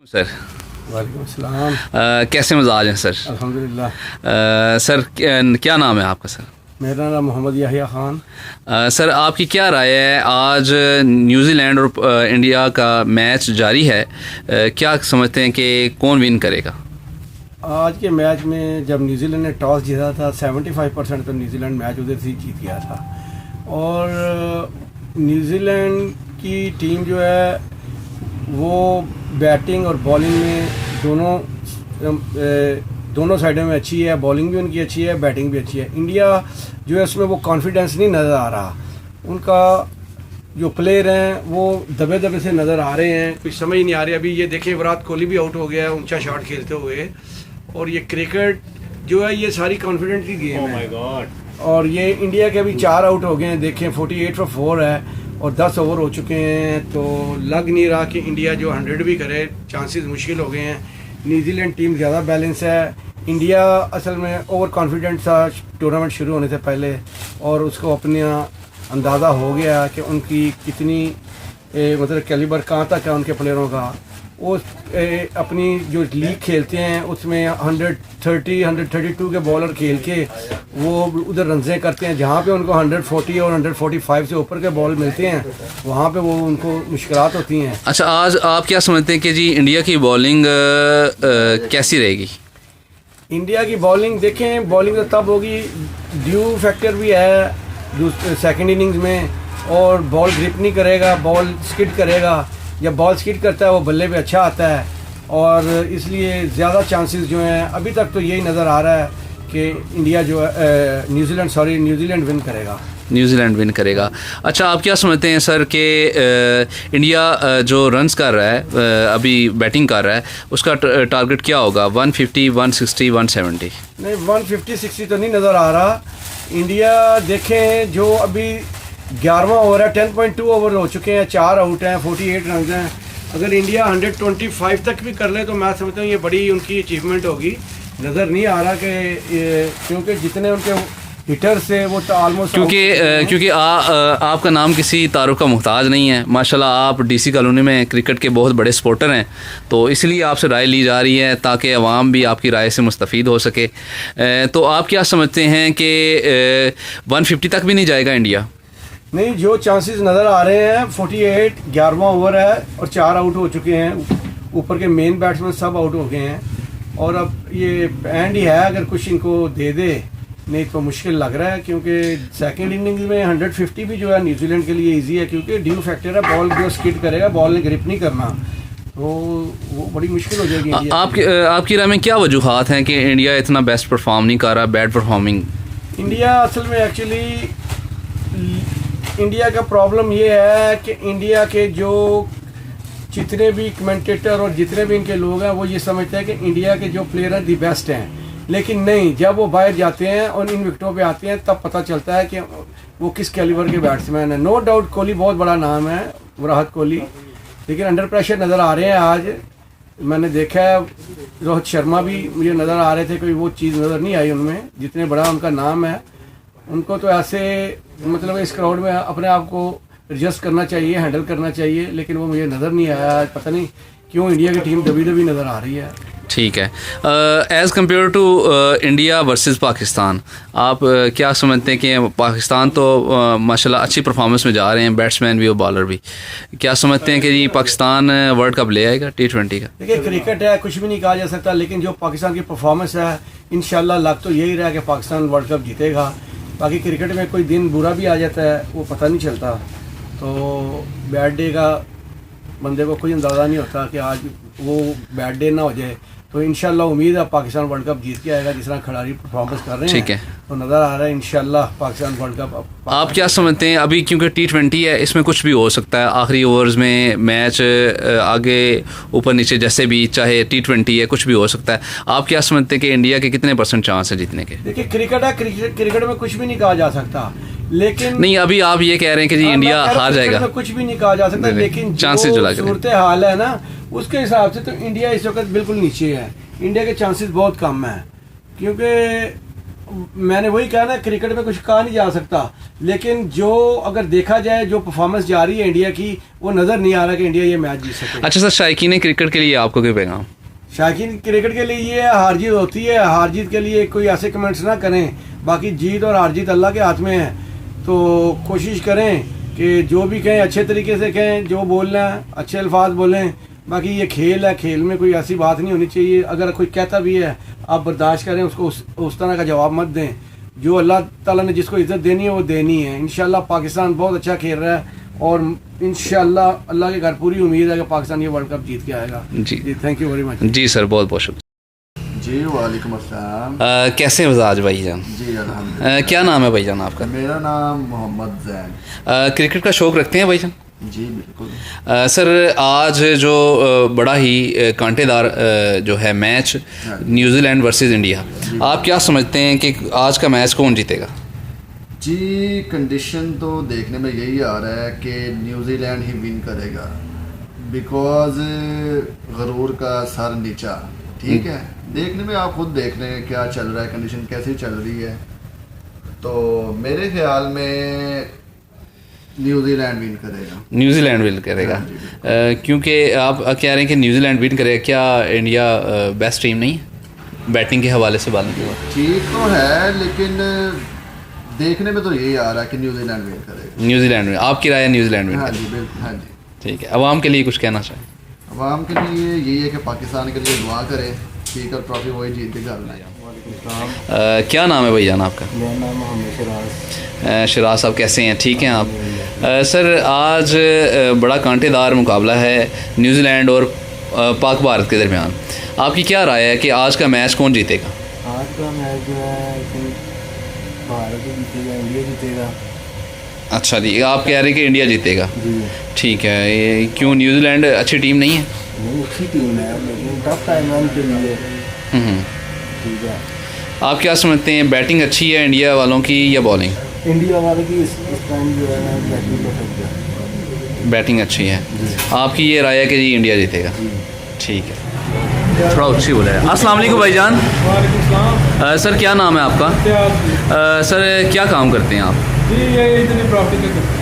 Sir वालेकुम अस्सलाम। कैसे मिजाज हैं सर? अल्हम्दुलिल्लाह। सर क्या नाम है आपका सर? मेरा नाम मोहम्मद याहिया ख़ान। सर आपकी क्या राय है, आज न्यूजीलैंड और इंडिया का मैच जारी है, क्या समझते हैं कि कौन विन करेगा? आज के मैच में जब न्यूजीलैंड ने टॉस जीता था 75% तो न्यूजीलैंड मैच उधर से जीत गया था। और न्यूजीलैंड की टीम जो है वो बैटिंग और बॉलिंग में दोनों साइडों में अच्छी है। बॉलिंग भी उनकी अच्छी है, बैटिंग भी अच्छी है। इंडिया जो है उसमें वो कॉन्फिडेंस नहीं नज़र आ रहा। उनका जो प्लेयर हैं वो दबे दबे से नज़र आ रहे हैं, कुछ समझ नहीं आ रही। अभी ये देखें विराट कोहली भी आउट हो गया है ऊंचा शॉट खेलते हुए। और ये क्रिकेट जो है ये सारी कॉन्फिडेंस की गेम है। और ये इंडिया के अभी 4 आउट हो गए हैं, देखें 48 for 4 है और 10 ओवर हो चुके हैं। तो लग नहीं रहा कि इंडिया जो 100 भी करे, चांसेस मुश्किल हो गए हैं। न्यूजीलैंड टीम ज़्यादा बैलेंस है। इंडिया असल में ओवर कॉन्फिडेंट था टूर्नामेंट शुरू होने से पहले, और उसको अपना अंदाज़ा हो गया कि उनकी कितनी मतलब कैलिबर कहाँ तक है उनके प्लेयरों का। वो अपनी जो लीग खेलते हैं उसमें 130 132 के बॉलर खेल के वो उधर रन्ज़ें करते हैं। जहाँ पे उनको 140 और 145 से ऊपर के बॉल मिलते हैं वहाँ पे वो उनको मुश्किलात होती हैं। अच्छा, आज आप क्या समझते हैं कि जी इंडिया की बॉलिंग कैसी रहेगी? इंडिया की बॉलिंग देखें, बॉलिंग तो तब होगी, ड्यू फैक्टर भी है सेकंड इनिंग्स में, और बॉल ग्रिप नहीं करेगा, बॉल स्किड करेगा। जब बॉल स्किड करता है वो बल्ले पे अच्छा आता है, और इसलिए ज़्यादा चांसेस जो हैं अभी तक तो यही नज़र आ रहा है कि इंडिया जो है न्यूजीलैंड विन करेगा। न्यूजीलैंड विन करेगा। अच्छा, आप क्या समझते हैं सर कि इंडिया जो रन्स कर रहा है, अभी बैटिंग कर रहा है, उसका टारगेट क्या होगा? 150, 160, 170? नहीं, 150-60 तो नहीं नज़र आ रहा। इंडिया देखें जो अभी 11वां ओवर है, 10.2 ओवर हो चुके हैं, 4 आउट हैं, 48 रन हैं। अगर इंडिया 125 तक भी कर ले तो मैं समझता हूँ ये बड़ी उनकी अचीवमेंट होगी। नज़र नहीं आ रहा कि क्योंकि जितने उनके हिटर से वो तो ऑलमोस्ट क्योंकि आपका नाम किसी तारुफ का मुहताज नहीं है। माशाल्लाह आप डीसी कॉलोनी में क्रिकेट के बहुत बड़े सपोर्टर हैं, तो इसलिए आपसे राय ली जा रही है ताकि अवाम भी आपकी राय से मुस्तफ़ीद हो सके। तो आप क्या समझते हैं कि 150 तक भी नहीं जाएगा इंडिया? नहीं, जो चांसेस नज़र आ रहे हैं 48, 11वां ओवर है और 4 आउट हो चुके हैं। ऊपर के मेन बैट्समैन सब आउट हो गए हैं, और अब ये एंड ही है, अगर कुछ इनको दे दे, नहीं तो मुश्किल लग रहा है। क्योंकि सेकंड इनिंग्स में 150 भी जो है न्यूजीलैंड के लिए इजी है, क्योंकि ड्यू फैक्टर है, बॉल जो स्किड करेगा, बॉल ने ग्रिप नहीं करना, तो वो बड़ी मुश्किल हो जाएगी। आपकी राय में क्या वजूहात हैं कि इंडिया इतना बेस्ट परफॉर्म नहीं कर रहा, बैड परफॉर्मिंग? इंडिया असल में एक्चुअली इंडिया का प्रॉब्लम ये है कि इंडिया के जो जितने भी कमेंटेटर और जितने भी इनके लोग हैं वो ये समझते हैं कि इंडिया के जो प्लेयर हैं दी बेस्ट हैं, लेकिन नहीं, जब वो बाहर जाते हैं और इन विकेटों पे आते हैं तब पता चलता है कि वो किस कैलिबर के बैट्समैन हैं। नो डाउट कोहली बहुत बड़ा नाम है, विराट कोहली, लेकिन अंडर प्रेशर नज़र आ रहे हैं। आज मैंने देखा है रोहित शर्मा भी मुझे नज़र आ रहे थे, कोई वो चीज़ नज़र नहीं आई उनमें, जितने बड़ा उनका नाम है। उनको तो ऐसे मतलब इस क्राउड में अपने आप को एडजस्ट करना चाहिए, हैंडल करना चाहिए, लेकिन वो मुझे नज़र नहीं आया। पता नहीं क्यों इंडिया की टीम दबी दबी नज़र आ रही है। ठीक है, as compare to India versus Pakistan, आप क्या समझते हैं कि पाकिस्तान तो माशाल्लाह अच्छी परफॉर्मेंस में जा रहे हैं, बैट्समैन भी और बॉलर भी, क्या समझते हैं कि जी पाकिस्तान वर्ल्ड कप ले आएगा T20 का? देखिए, क्रिकेट है, कुछ भी नहीं कहा जा सकता, लेकिन जो पाकिस्तान की परफॉर्मेंस है इंशाल्लाह लग तो यही रहा कि पाकिस्तान वर्ल्ड कप जीतेगा। बाकी क्रिकेट में कोई दिन बुरा भी आ जाता है, वो पता नहीं चलता, तो बैड डे का बंदे को कोई अंदाज़ा नहीं होता कि आज वो बैड डे ना हो जाए। तो इंशाल्लाह उम्मीद है पाकिस्तान वर्ल्ड कप जीत के आएगा, जिस तरह खिलाड़ी परफॉर्मेंस कर रहे हैं। ठीक है, तो नज़र आ रहा है इंशाल्लाह पाकिस्तान वर्ल्ड कप। आप क्या समझते हैं अभी, क्योंकि T20 है, इसमें कुछ भी हो सकता है, आखिरी ओवर्स में मैच आगे ऊपर नीचे जैसे भी, चाहे T20 है, कुछ भी हो सकता है। आप क्या समझते हैं कि इंडिया के कितने % चांस है जीतने के? देखिए, क्रिकेट है, क्रिकेट में कुछ भी नहीं कहा जा सकता, लेकिन नहीं, अभी आप ये कह रहे हैं कि जी इंडिया हार जाएगा, कुछ भी नहीं कहा जा सकता, लेकिन चांसेस जो लग रहे हैं, सूरत हाल है ना, उसके हिसाब से तो इंडिया इस वक्त बिल्कुल नीचे है। इंडिया के चांसेस बहुत कम हैं, क्योंकि मैंने वही कहा ना, क्रिकेट में कुछ कहा नहीं जा सकता, लेकिन जो अगर देखा जाए जो परफॉर्मेंस जा रही है इंडिया की, वो नज़र नहीं आ रहा कि इंडिया ये मैच जीत सके। अच्छा सर, शायकीन क्रिकेट के लिए आपको क्या पैगाम? शायकीन क्रिकेट के लिए ये हार जीत होती है, हार जीत के लिए कोई ऐसे कमेंट्स ना करें, बाकी जीत और हार जीत अल्लाह के हाथ में है। तो कोशिश करें कि जो भी कहें अच्छे तरीके से कहें, जो बोलना है अच्छे अल्फाज बोलें। बाकी ये खेल है, खेल में कोई ऐसी बात नहीं होनी चाहिए। अगर कोई कहता भी है आप बर्दाश्त करें, उसको उस तरह का जवाब मत दें। जो अल्लाह ताला ने जिसको इज़्ज़त देनी है वो देनी है। इंशाल्लाह पाकिस्तान बहुत अच्छा खेल रहा है और इंशाल्लाह अल्लाह के घर पूरी उम्मीद है कि पाकिस्तान ये वर्ल्ड कप जीत के आएगा। जी थैंक यू वेरी मच। जी सर, बहुत बहुत शुक्रिया जी। वालेकुम अस्सलाम। कैसे हैं मिजाज भाईजान? जी अल्हम्दुलिल्लाह। क्या नाम है भाईजान आपका? मेरा नाम मोहम्मद जैन। क्रिकेट का शौक़ रखते हैं भाईजान? जी बिल्कुल। सर आज जो बड़ा ही कांटेदार जो है मैच न्यूजीलैंड वर्सेस इंडिया, आप क्या समझते हैं कि आज का मैच कौन जीतेगा? जी कंडीशन तो देखने में यही आ रहा है कि न्यूजीलैंड ही विन करेगा, बिकॉज गरूर का सर नीचा। ठीक है, देखने में आप खुद देख रहे हैं क्या चल रहा है, कंडीशन कैसी चल रही है। तो मेरे ख्याल में न्यूजीलैंड विन करेगा। न्यूजीलैंड विन करेगा? क्योंकि आप कह रहे हैं कि न्यूजीलैंड विन करेगा, क्या इंडिया बेस्ट टीम नहीं है बैटिंग के हवाले से? बात ठीक तो है, लेकिन देखने में तो यही आ रहा है कि न्यूजीलैंड विन करेगा। न्यूजीलैंड में आपकी राय है? न्यूजीलैंड विन हाँ करेगा? जी बिल्कुल, हाँ जी। ठीक है, अवाम के लिए कुछ कहना चाहिए? अवाम के लिए यही है कि पाकिस्तान के लिए दुआ करें, स्पीकर ट्रॉफी वही जीत के घर लाए। क्या नाम है भैया आपका? मेरा नाम मोहम्मद शिराज। शिराज साहब कैसे हैं? ठीक हैं आप? सर आज बड़ा कांटेदार मुकाबला है न्यूजीलैंड और पाक भारत के दरमियान। आपकी क्या राय है कि आज का मैच कौन जीतेगा? आज का मैच जो है भारत जीतेगा, इंडिया जीतेगा। अच्छा जी, आप कह रहे हैं कि इंडिया जीतेगा? जी ठीक है, ये क्यों? न्यूजीलैंड अच्छी टीम नहीं है? नहीं, अच्छी टीम है लेकिन टफ टाइम है उनके लिए। ठीक है, आप क्या समझते हैं, बैटिंग अच्छी है इंडिया वालों की या बॉलिंग? इंडिया वाले की इस टाइम जो है बैटिंग परफेक्ट है। बैटिंग अच्छी है। आपकी ये राय है कि जी इंडिया जीतेगा? ठीक है, थोड़ा ऊँची बोला है। अस्सलाम वालेकुम भाईजान। सर क्या नाम है आपका? सर क्या काम करते हैं आप?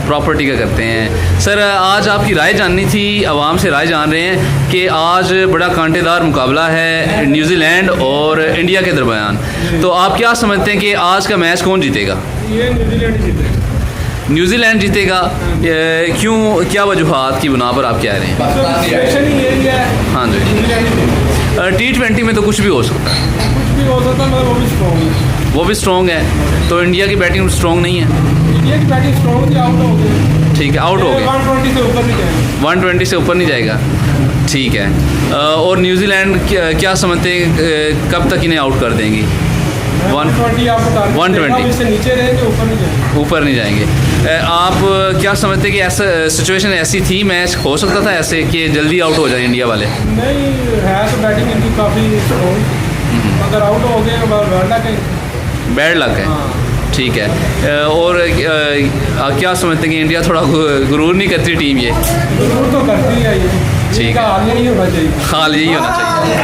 प्रॉपर्टी का करते हैं। सर आज आपकी राय जाननी थी, आवाम से राय जान रहे हैं कि आज बड़ा कांटेदार मुकाबला है न्यूजीलैंड और इंडिया के दरमियान। तो आप क्या समझते हैं कि आज का मैच कौन जीतेगा? ये न्यूजीलैंड जीतेगा। न्यूजीलैंड जीतेगा? क्यों, क्या वजूहात की बुना पर आप कह रहे हैं? हाँ जी, T20 में तो कुछ भी हो सकता है। मगर वो भी स्ट्रॉन्ग है, तो इंडिया की बैटिंग स्ट्रॉन्ग नहीं है। इंडिया की बैटिंग स्ट्रॉन्ग थी, आउट हो गए। ठीक है, आउट हो गए। 120 से ऊपर नहीं जाएगा। 120 से ऊपर नहीं जाएगा। ठीक है, और न्यूजीलैंड क्या समझते हैं कब तक इन्हें आउट कर देंगी? 120 से नीचे रहेंगे, ऊपर नहीं जाएंगे। ऊपर नहीं जाएंगे। आप क्या समझते हैं कि ऐसा सिचुएशन ऐसी थी, मैच हो सकता था ऐसे कि जल्दी आउट हो जाए इंडिया वाले? नहीं है, तो बैटिंग इनकी काफ़ी स्ट्रॉन्ग, अगर आउट हो गए बैड लग गए। ठीक है, और क्या समझते हैं कि इंडिया थोड़ा गुरूर नहीं करती टीम? ये तो करती है, ये ठीक है, हाल नहीं होना चाहिए। हाल यही होना चाहिए।